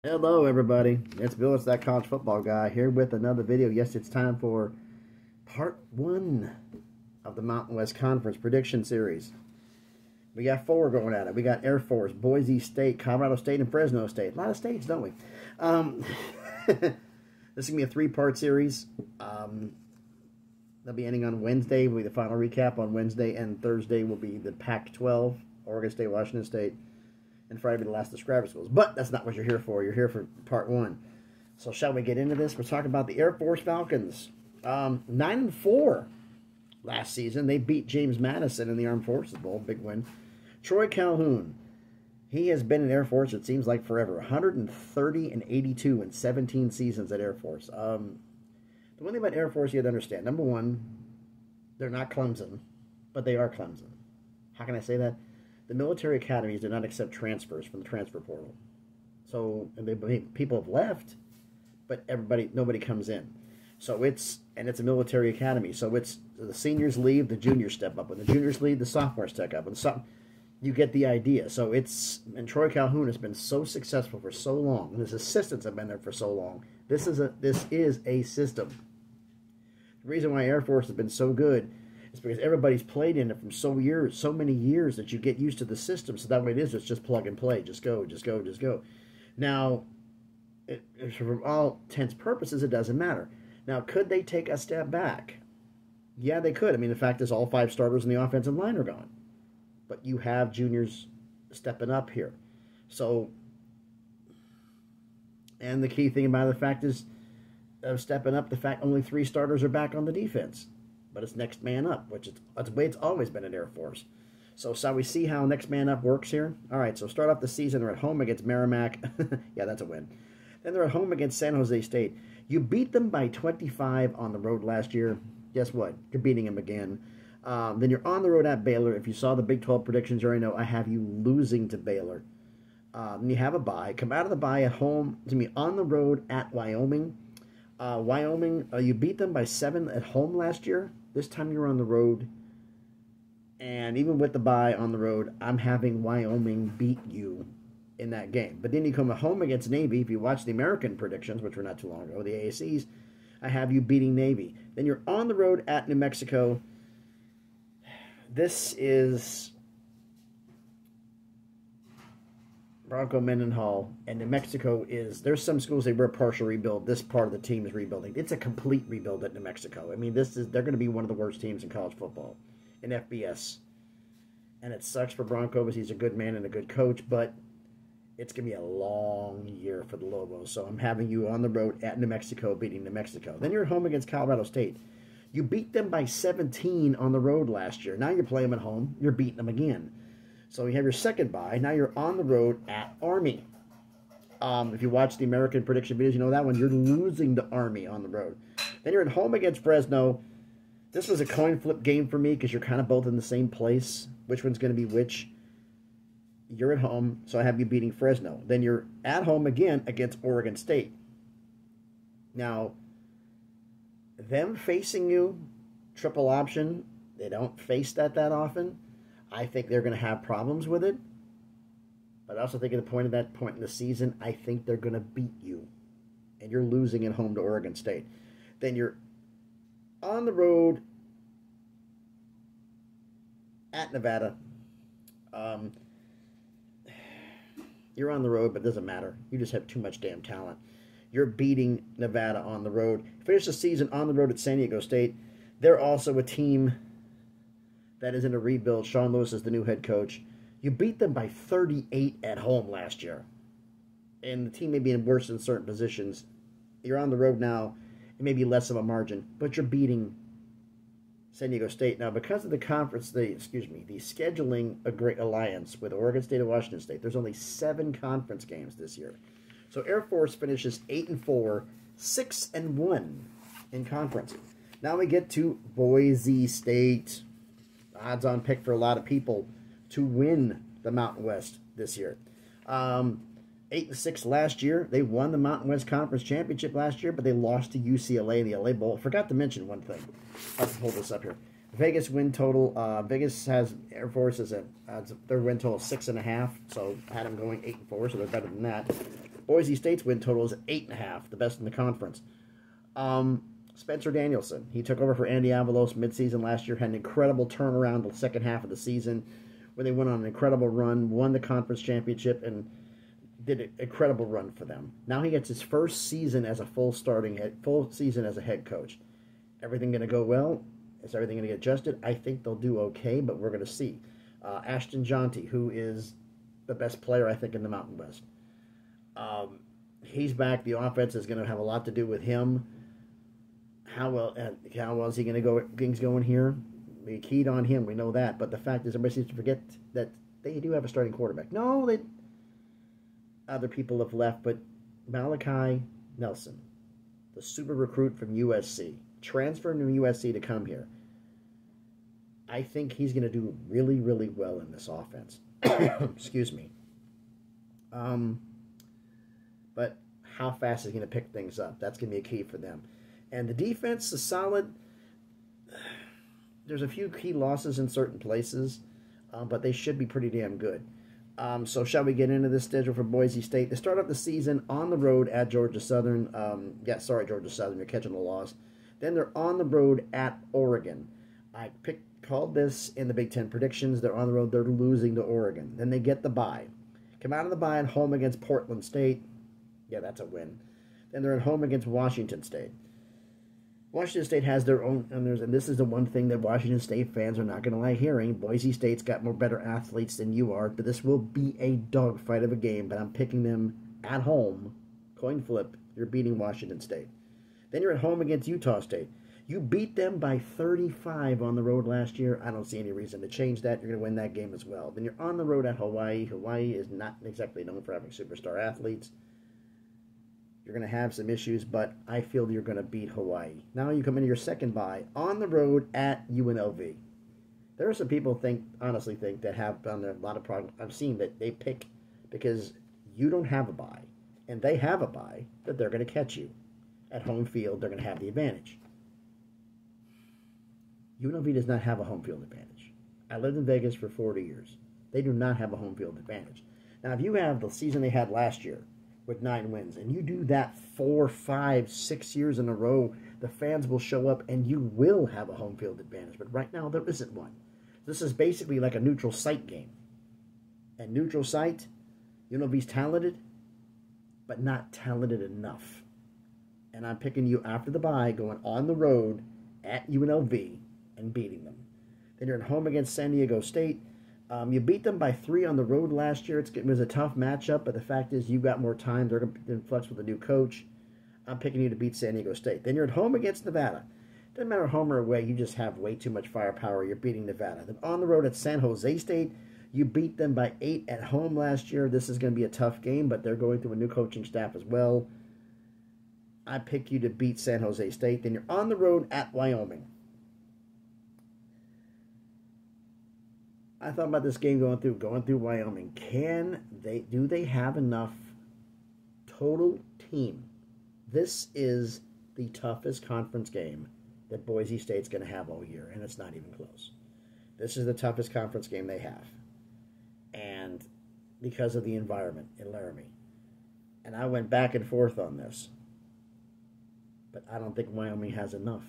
Hello everybody, it's Bill, it's that college football guy here with another video. Yes, it's time for part 1 of the Mountain West Conference prediction series. We got 4 going at it. We got Air Force, Boise State, Colorado State, and Fresno State. A lot of states, don't we? This is going to be a 3-part series. They'll be ending on Wednesday. Will be the final recap on Wednesday, and Thursday will be the Pac-12, Oregon State, Washington State, and Friday will be the last describer schools. But that's not what you're here for. You're here for part 1. So shall we get into this? We're talking about the Air Force Falcons. 9-4 last season. They beat James Madison in the Armed Forces Bowl. Big win. Troy Calhoun. He has been in Air Force, it seems like forever. 130 and 82 in 17 seasons at Air Force. The one thing about Air Force you have to understand. Number one, they're not Clemson, but they are Clemson. How can I say that? The military academies do not accept transfers from the transfer portal. So people have left, but nobody comes in. So it's a military academy. So it's the seniors leave, the juniors step up. When the juniors leave, the sophomores step up. And you get the idea. So and Troy Calhoun has been so successful for so long, and his assistants have been there for so long. This is a system. The reason why Air Force has been so good is because everybody's played in it from so many years that you get used to the system. So that way it's just plug and play. Just go, just go, just go. Now, from all intents and purposes, it doesn't matter. Now, could they take a step back? Yeah, they could. I mean, the fact is all 5 starters in the offensive line are gone. But you have juniors stepping up here. So, and the key thing about the fact is, stepping up, the fact only 3 starters are back on the defense. But it's next man up, that's the way it's always been in Air Force. So shall we see how next man up works here? All right, so start off the season. They're at home against Merrimack. Yeah, that's a win. Then they're at home against San Jose State. You beat them by 25 on the road last year. Guess what? You're beating them again. Then you're on the road at Baylor. If you saw the Big 12 predictions, you already know I have you losing to Baylor. Then you have a bye. Come out of the bye at home. To me, on the road at Wyoming. Wyoming, you beat them by 7 at home last year. This time you're on the road. And even with the bye on the road, I'm having Wyoming beat you in that game. But then you come home against Navy. If you watch the American predictions, which were not too long ago, the AACs, I have you beating Navy. Then you're on the road at New Mexico. This is Bronco Mendenhall, and New Mexico there's some schools they were partial rebuild. This part of the team is rebuilding. It's a complete rebuild at New Mexico. I mean, they're going to be one of the worst teams in college football, in FBS. And it sucks for Bronco because he's a good man and a good coach, but it's going to be a long year for the Lobos. So I'm having you on the road at New Mexico, beating New Mexico. Then you're at home against Colorado State. You beat them by 17 on the road last year. Now you're playing them at home. You're beating them again. So you have your second bye. Now you're on the road at Army. If you watch the American prediction videos, you know that one. You're losing to Army on the road. Then you're at home against Fresno. This was a coin flip game for me because you're kind of both in the same place. Which one's going to be which? You're at home, so I have you beating Fresno. Then you're at home again against Oregon State. Now, them facing you, triple option, they don't face that often. I think they're going to have problems with it. But I also think at that point in the season, I think they're going to beat you. And you're losing at home to Oregon State. Then you're on the road at Nevada. You're on the road, but it doesn't matter. You just have too much damn talent. You're beating Nevada on the road. Finish the season on the road at San Diego State. They're also a team that is in a rebuild. Sean Lewis is the new head coach. You beat them by 38 at home last year. And the team may be in worse in certain positions. You're on the road now. It may be less of a margin, but you're beating San Diego State. Now, because of the scheduling alliance with Oregon State and Washington State, there's only 7 conference games this year. So Air Force finishes 8-4, 6-1 in conference. Now we get to Boise State. Odds-on pick for a lot of people to win the Mountain West this year. 8-6 last year. They won the Mountain West Conference Championship last year, but they lost to UCLA in the LA Bowl. Forgot to mention one thing. I'll pull this up here. Vegas win total. Vegas has Air Force as their win total 6.5, so I had them going 8-4, so they're better than that. Boise State's win total is 8.5, the best in the conference. Spencer Danielson, he took over for Andy Avalos midseason last year, had an incredible turnaround the second half of the season where they went on an incredible run, won the conference championship, and did an incredible run for them. Now he gets his first season as a full season as a head coach. Everything going to go well? Is everything going to get adjusted? I think they'll do okay, but we're going to see. Ashton Jonty, who is the best player, I think, in the Mountain West. He's back. The offense is going to have a lot to do with him. How well is he going to go? Things going here? We keyed on him. We know that. But the fact is, everybody seems to forget that they do have a starting quarterback. No, other people have left, but Malachi Nelson, the super recruit from USC, transferred from USC to come here. I think he's going to do really, really well in this offense. Excuse me. But how fast is he going to pick things up? That's going to be a key for them. And the defense is solid. There's a few key losses in certain places, but they should be pretty damn good. So shall we get into this schedule for Boise State? They start off the season on the road at Georgia Southern. Georgia Southern, you're catching the loss. Then they're on the road at Oregon. I called this in the Big Ten predictions. They're on the road. They're losing to Oregon. Then they get the bye. Come out of the bye at home against Portland State. Yeah, that's a win. Then they're at home against Washington State. Washington State has their own, and this is the one thing that Washington State fans are not going to like hearing. Boise State's got more better athletes than you are, but this will be a dogfight of a game, but I'm picking them at home. Coin flip, you're beating Washington State. Then you're at home against Utah State. You beat them by 35 on the road last year. I don't see any reason to change that. You're going to win that game as well. Then you're on the road at Hawaii. Hawaii is not exactly known for having superstar athletes. You're going to have some issues, but I feel you're going to beat Hawaii. Now you come into your second bye on the road at UNLV. There are some people honestly think that have done a lot of progress. I've seen that they pick because you don't have a bye, and they have a bye, that they're going to catch you. At home field, they're going to have the advantage. UNLV does not have a home field advantage. I lived in Vegas for 40 years. They do not have a home field advantage. Now, if you have the season they had last year, with 9 wins, and you do that 4, 5, 6 years in a row, the fans will show up and you will have a home field advantage. But right now, there isn't one. This is basically like a neutral site game. And neutral site, UNLV's talented, but not talented enough. And I'm picking you after the bye, going on the road at UNLV and beating them. Then you're at home against San Diego State. You beat them by 3 on the road last year. It was a tough matchup, but the fact is you got more time. They're going to influx with a new coach. I'm picking you to beat San Diego State. Then you're at home against Nevada. Doesn't matter home or away. You just have way too much firepower. You're beating Nevada. Then on the road at San Jose State, you beat them by 8 at home last year. This is going to be a tough game, but they're going through a new coaching staff as well. I pick you to beat San Jose State. Then you're on the road at Wyoming. I thought about this game going through Wyoming. Do they have enough total team? This is the toughest conference game that Boise State's going to have all year, and it's not even close. This is the toughest conference game they have, and because of the environment in Laramie. And I went back and forth on this, but I don't think Wyoming has enough.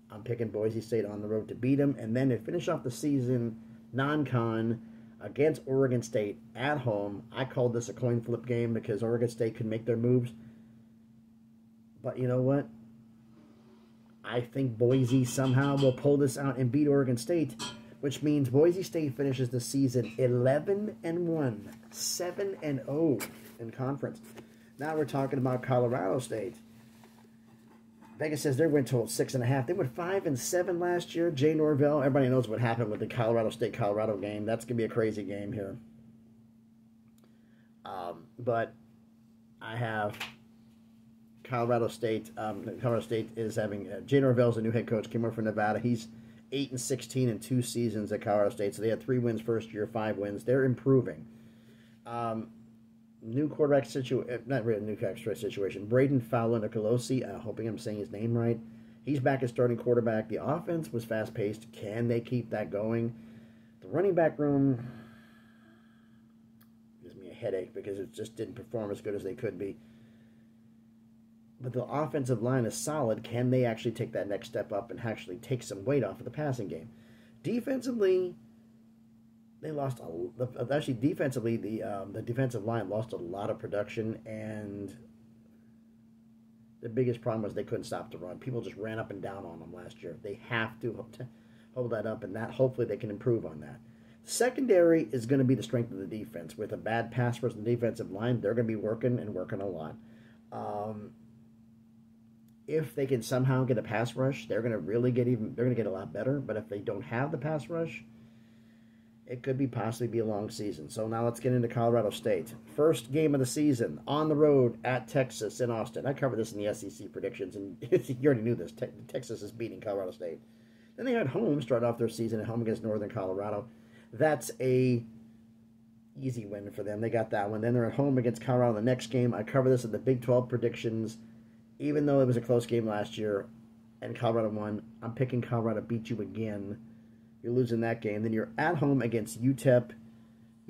I'm picking Boise State on the road to beat them, and then to finish off the season non-con against Oregon State at home. I called this a coin flip game because Oregon State could make their moves. But you know what? I think Boise somehow will pull this out and beat Oregon State, which means Boise State finishes the season 11-1, 7-0 in conference. Now we're talking about Colorado State. Vegas says their win total 6.5. They went 5-7 last year. Jay Norvell. Everybody knows what happened with the Colorado State-Colorado game. That's going to be a crazy game here. But I have Colorado State. Colorado State is having Jay Norvell's a new head coach. Came over from Nevada. He's 8-16 in 2 seasons at Colorado State. So they had 3 wins first year, 5 wins. They're improving. New quarterback situation, not really a new quarterback situation. Braden Fowler Nicolosi, hoping I'm saying his name right. He's back as starting quarterback. The offense was fast-paced. Can they keep that going? The running back room gives me a headache because it just didn't perform as good as they could be. but the offensive line is solid. Can they actually take that next step up and actually take some weight off of the passing game? Defensively, they lost defensively, the defensive line lost a lot of production, and the biggest problem was they couldn't stop the run. People just ran up and down on them last year. They have to hold that up, and that hopefully they can improve on that. Secondary is going to be the strength of the defense. With a bad pass rush on the defensive line, they're going to be working a lot. If they can somehow get a pass rush, they're going to get a lot better. But if they don't have the pass rush, it could possibly be a long season. So now let's get into Colorado State. First game of the season, on the road at Texas in Austin. I covered this in the SEC predictions, and you already knew this. Texas is beating Colorado State. Then they had home, start off their season at home against Northern Colorado. That's a easy win for them. They got that one. Then they're at home against Colorado in the next game. I cover this in the Big 12 predictions. Even though it was a close game last year and Colorado won, I'm picking Colorado to beat you again. You're losing that game. Then you're at home against UTEP.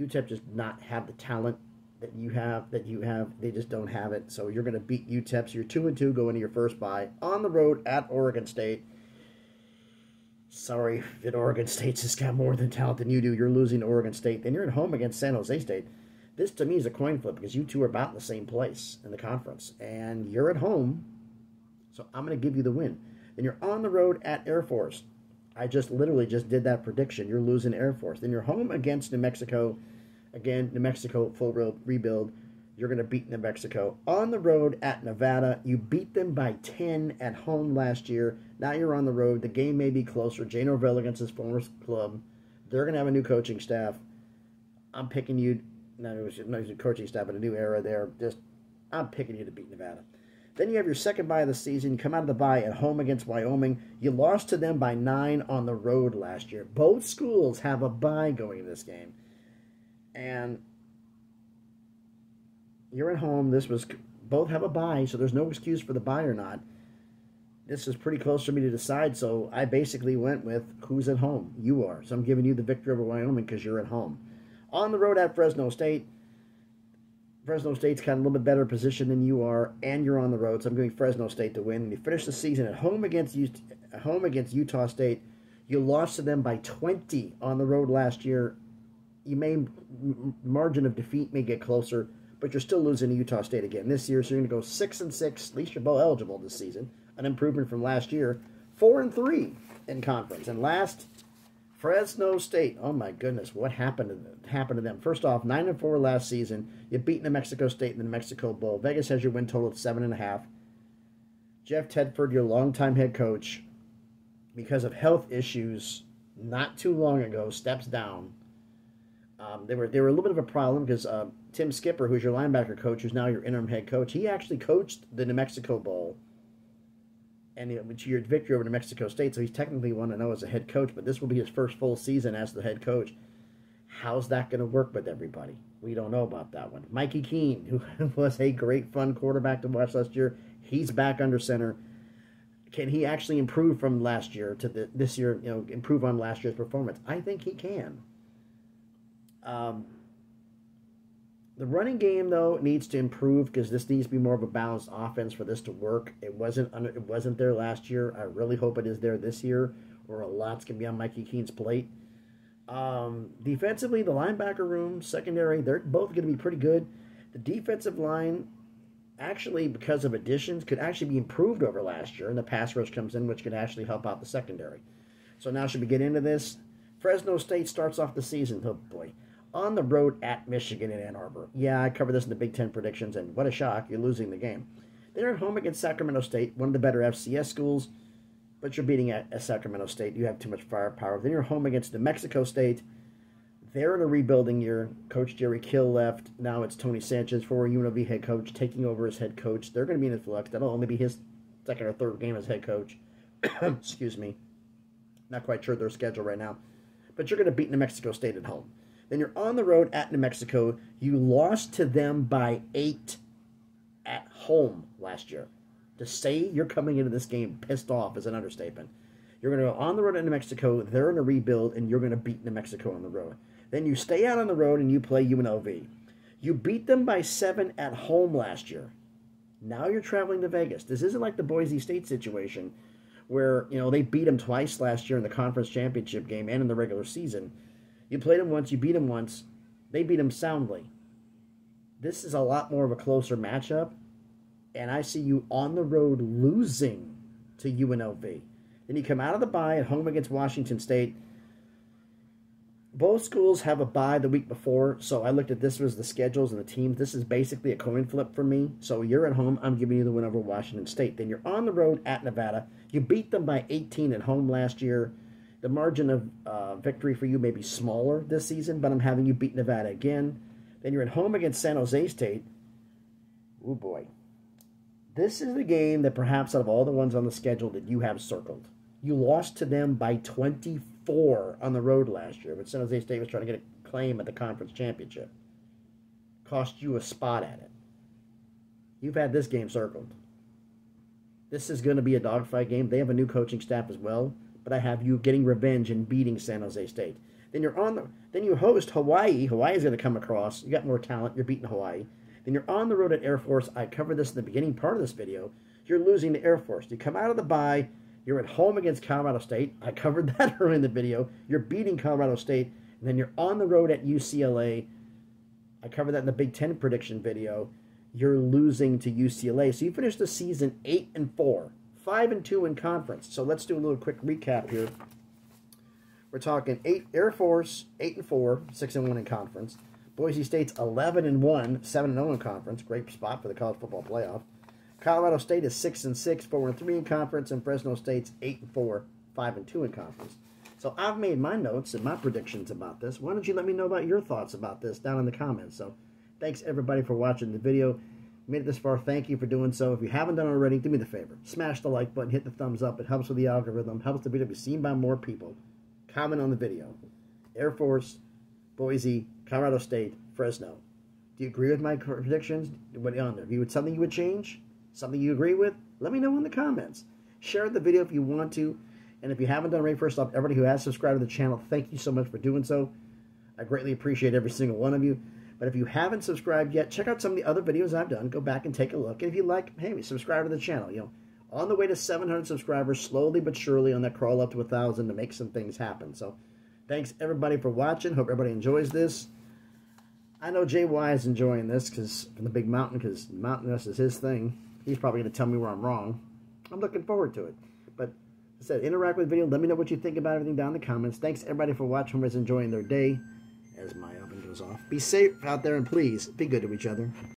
UTEP does not have the talent that you have. They just don't have it. So you're going to beat UTEP. So you're 2-2 going into your first bye. On the road at Oregon State. Sorry that Oregon State's just got more than talent than you do. You're losing to Oregon State. Then you're at home against San Jose State. This, to me, is a coin flip because you two are about in the same place in the conference. And you're at home, so I'm going to give you the win. Then you're on the road at Air Force. I literally just did that prediction. You're losing Air Force. Then you're home against New Mexico. Again, New Mexico, full rebuild. You're going to beat New Mexico. On the road at Nevada. You beat them by 10 at home last year. Now you're on the road. The game may be closer. Jay Norvell against his former club. They're going to have a new coaching staff. I'm picking you. Not a coaching staff, but a new era there. I'm picking you to beat Nevada. Then you have your second bye of the season. You come out of the bye at home against Wyoming. You lost to them by 9 on the road last year. Both schools have a bye going in this game. And you're at home. Both have a bye, so there's no excuse for the bye or not. This is pretty close for me to decide, so I basically went with who's at home. You are. So I'm giving you the victory over Wyoming because you're at home. On the road at Fresno State. Fresno State's got a little bit better position than you are, and you're on the road, so I'm giving Fresno State to win. And you finish the season at home against Utah State. You lost to them by 20 on the road last year. Margin of defeat may get closer, but you're still losing to Utah State again this year. So you're going to go 6-6. At least you're bowl eligible this season. An improvement from last year. 4-3 in conference. And last, Fresno State. Oh my goodness, what happened to them? First off, 9-4 last season. You beat New Mexico State in the New Mexico Bowl. Vegas has your win total of 7.5. Jeff Tedford, your longtime head coach, because of health issues not too long ago, steps down. They were a little bit of a problem because Tim Skipper, who's your linebacker coach, who's now your interim head coach, he actually coached the New Mexico Bowl and your victory over New Mexico State, so he's technically 1-0 as a head coach, but this will be his first full season as the head coach. How's that going to work with everybody? We don't know about that one. Mikey Keene, who was a great fun quarterback to watch last year, he's back under center. Can he actually improve from last year to this year, improve on last year's performance? I think he can. The running game, though, needs to improve because this needs to be more of a balanced offense for this to work. It wasn't there last year. I really hope it is there this year, or a lot's going to be on Mikey Keene's plate. Defensively, the linebacker room, secondary, they're both going to be pretty good. The defensive line, actually, because of additions, could actually be improved over last year, and the pass rush comes in, which could actually help out the secondary. So now should we get into this? Fresno State starts off the season, oh boy, on the road at Michigan in Ann Arbor. Yeah, I covered this in the Big Ten predictions, and what a shock, you're losing the game. They're at home against Sacramento State, one of the better FCS schools, but you're beating at Sacramento State. You have too much firepower. Then you're home against New Mexico State. They're in a rebuilding year. Coach Jerry Kill left. Now it's Tony Sanchez, former UNLV head coach, taking over as head coach. They're going to be in flux. That'll only be his second or third game as head coach. Excuse me. Not quite sure their schedule right now. But you're going to beat New Mexico State at home. Then you're on the road at New Mexico. You lost to them by 8 at home last year. To say you're coming into this game pissed off is an understatement. You're going to go on the road at New Mexico. They're in a rebuild, and you're going to beat New Mexico on the road. Then you stay out on the road, and you play UNLV. You beat them by 7 at home last year. Now you're traveling to Vegas. This isn't like the Boise State situation where, they beat them twice last year in the conference championship game and in the regular season. You played them once, you beat them once. They beat them soundly. This is a lot more of a closer matchup, and I see you on the road losing to UNLV. Then you come out of the bye at home against Washington State. Both schools have a bye the week before, so I looked at this was the schedules and the teams. This is basically a coin flip for me. So you're at home. I'm giving you the win over Washington State. Then you're on the road at Nevada. You beat them by 18 at home last year. The margin of victory for you may be smaller this season, but I'm having you beat Nevada again. Then you're at home against San Jose State. Oh, boy. This is the game that perhaps out of all the ones on the schedule that you have circled. You lost to them by 24 on the road last year, but San Jose State was trying to get a claim at the conference championship. Cost you a spot at it. You've had this game circled. This is going to be a dogfight game. They have a new coaching staff as well, but I have you getting revenge and beating San Jose State. Then you host Hawaii. Hawaii's going to come across. You got more talent. You're beating Hawaii. Then you're on the road at Air Force. I covered this in the beginning part of this video. You're losing to Air Force. You come out of the bye. You're at home against Colorado State. I covered that early in the video. You're beating Colorado State. And then you're on the road at UCLA. I covered that in the Big Ten prediction video. You're losing to UCLA. So you finished the season 8-4, 5-2 in conference. So let's do a little quick recap here. We're talking Air Force 8-4, 6-1 in conference. Boise State's 11-1, 7-0 in conference. Great spot for the college football playoff. Colorado State is 6-6, 4-3 in conference, and Fresno State's 8-4, 5-2 in conference. So I've made my notes and my predictions about this. Why don't you let me know about your thoughts about this down in the comments? So thanks everybody for watching the video. If you made it this far, thank you for doing so. If you haven't done it already, do me the favor. Smash the like button, hit the thumbs up. It helps with the algorithm, helps the video be seen by more people. Comment on the video. Air Force, Boise, Colorado State, Fresno. Do you agree with my predictions? What on there? If you would something you would change? Something you agree with? Let me know in the comments. Share the video if you want to. And if you haven't done already, first off, everybody who has subscribed to the channel, thank you so much for doing so. I greatly appreciate every single one of you. But if you haven't subscribed yet, check out some of the other videos I've done. Go back and take a look. And if you like, hey, subscribe to the channel. On the way to 700 subscribers, slowly but surely on that crawl up to 1,000 to make some things happen. So thanks everybody for watching. Hope everybody enjoys this. I know JY is enjoying this from the big mountain, because mountainous is his thing. He's probably going to tell me where I'm wrong. I'm looking forward to it. But as I said, interact with the video. Let me know what you think about everything down in the comments. Thanks everybody for watching. Whoever's enjoying their day. As my oven goes off. Be safe out there, and please be good to each other.